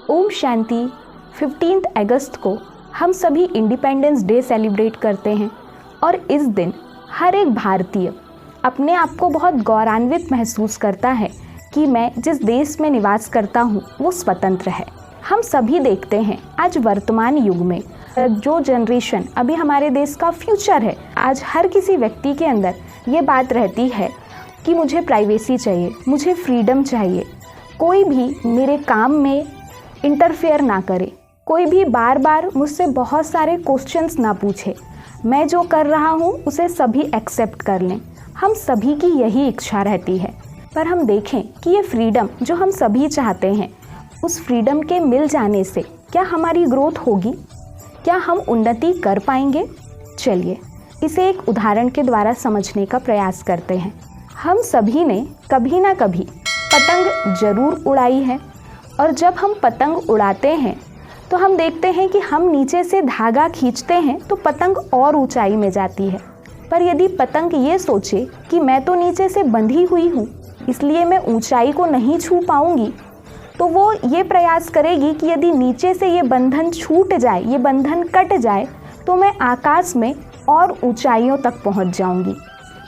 ओम शांति। 15 अगस्त को हम सभी इंडिपेंडेंस डे सेलिब्रेट करते हैं और इस दिन हर एक भारतीय अपने आप को बहुत गौरवान्वित महसूस करता है कि मैं जिस देश में निवास करता हूँ वो स्वतंत्र है। हम सभी देखते हैं आज वर्तमान युग में जो जनरेशन अभी हमारे देश का फ्यूचर है, आज हर किसी व्यक्ति के अंदर ये बात रहती है कि मुझे प्राइवेसी चाहिए, मुझे फ्रीडम चाहिए, कोई भी मेरे काम में इंटरफेयर ना करे, कोई भी बार बार मुझसे बहुत सारे क्वेश्चंस ना पूछे, मैं जो कर रहा हूँ उसे सभी एक्सेप्ट कर लें। हम सभी की यही इच्छा रहती है। पर हम देखें कि ये फ्रीडम जो हम सभी चाहते हैं, उस फ्रीडम के मिल जाने से क्या हमारी ग्रोथ होगी? क्या हम उन्नति कर पाएंगे? चलिए इसे एक उदाहरण के द्वारा समझने का प्रयास करते हैं। हम सभी ने कभी ना कभी पतंग जरूर उड़ाई है और जब हम पतंग उड़ाते हैं तो हम देखते हैं कि हम नीचे से धागा खींचते हैं तो पतंग और ऊंचाई में जाती है। पर यदि पतंग ये सोचे कि मैं तो नीचे से बंधी हुई हूँ, इसलिए मैं ऊंचाई को नहीं छू पाऊंगी, तो वो ये प्रयास करेगी कि यदि नीचे से ये बंधन छूट जाए, ये बंधन कट जाए, तो मैं आकाश में और ऊंचाइयों तक पहुँच जाऊंगी।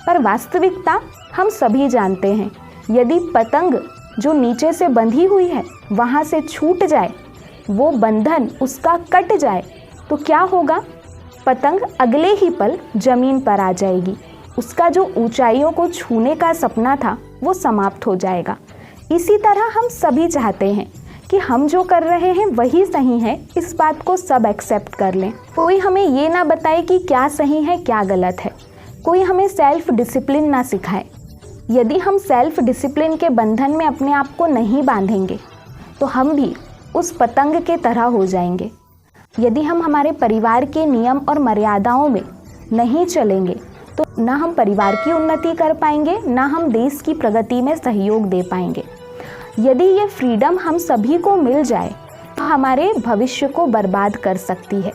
पर वास्तविकता हम सभी जानते हैं, यदि पतंग जो नीचे से बंधी हुई है वहाँ से छूट जाए, वो बंधन उसका कट जाए, तो क्या होगा? पतंग अगले ही पल जमीन पर आ जाएगी। उसका जो ऊंचाइयों को छूने का सपना था वो समाप्त हो जाएगा। इसी तरह हम सभी चाहते हैं कि हम जो कर रहे हैं वही सही है, इस बात को सब एक्सेप्ट कर लें। कोई हमें ये ना बताए कि क्या सही है क्या गलत है, कोई हमें सेल्फ डिसिप्लिन ना सिखाए। यदि हम सेल्फ डिसिप्लिन के बंधन में अपने आप को नहीं बांधेंगे तो हम भी उस पतंग के तरह हो जाएंगे। यदि हम हमारे परिवार के नियम और मर्यादाओं में नहीं चलेंगे तो ना हम परिवार की उन्नति कर पाएंगे, ना हम देश की प्रगति में सहयोग दे पाएंगे। यदि ये फ्रीडम हम सभी को मिल जाए तो हमारे भविष्य को बर्बाद कर सकती है।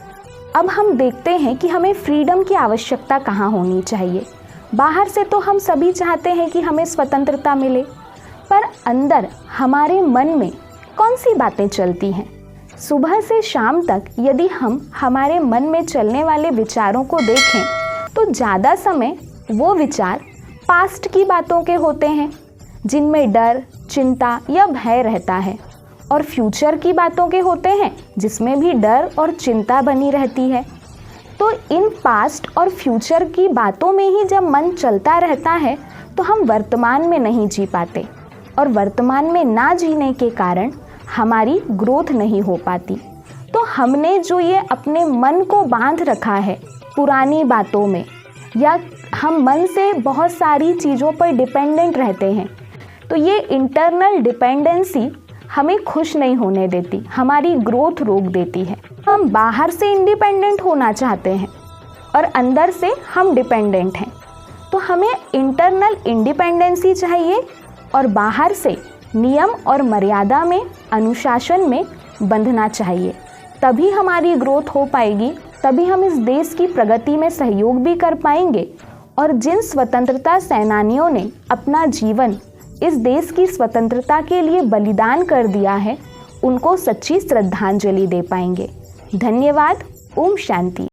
अब हम देखते हैं कि हमें फ्रीडम की आवश्यकता कहाँ होनी चाहिए। बाहर से तो हम सभी चाहते हैं कि हमें स्वतंत्रता मिले, पर अंदर हमारे मन में कौन सी बातें चलती हैं? सुबह से शाम तक यदि हम हमारे मन में चलने वाले विचारों को देखें तो ज़्यादा समय वो विचार पास्ट की बातों के होते हैं जिनमें डर, चिंता या भय रहता है, और फ्यूचर की बातों के होते हैं जिसमें भी डर और चिंता बनी रहती है। तो इन पास्ट और फ्यूचर की बातों में ही जब मन चलता रहता है तो हम वर्तमान में नहीं जी पाते, और वर्तमान में ना जीने के कारण हमारी ग्रोथ नहीं हो पाती। तो हमने जो ये अपने मन को बांध रखा है पुरानी बातों में, या हम मन से बहुत सारी चीज़ों पर डिपेंडेंट रहते हैं, तो ये इंटरनल डिपेंडेंसी हमें खुश नहीं होने देती, हमारी ग्रोथ रोक देती है। हम बाहर से इंडिपेंडेंट होना चाहते हैं और अंदर से हम डिपेंडेंट हैं। तो हमें इंटरनल इंडिपेंडेंसी चाहिए और बाहर से नियम और मर्यादा में, अनुशासन में बंधना चाहिए। तभी हमारी ग्रोथ हो पाएगी, तभी हम इस देश की प्रगति में सहयोग भी कर पाएंगे, और जिन स्वतंत्रता सेनानियों ने अपना जीवन इस देश की स्वतंत्रता के लिए बलिदान कर दिया है, उनको सच्ची श्रद्धांजलि दे पाएंगे। धन्यवाद। ओम शांति।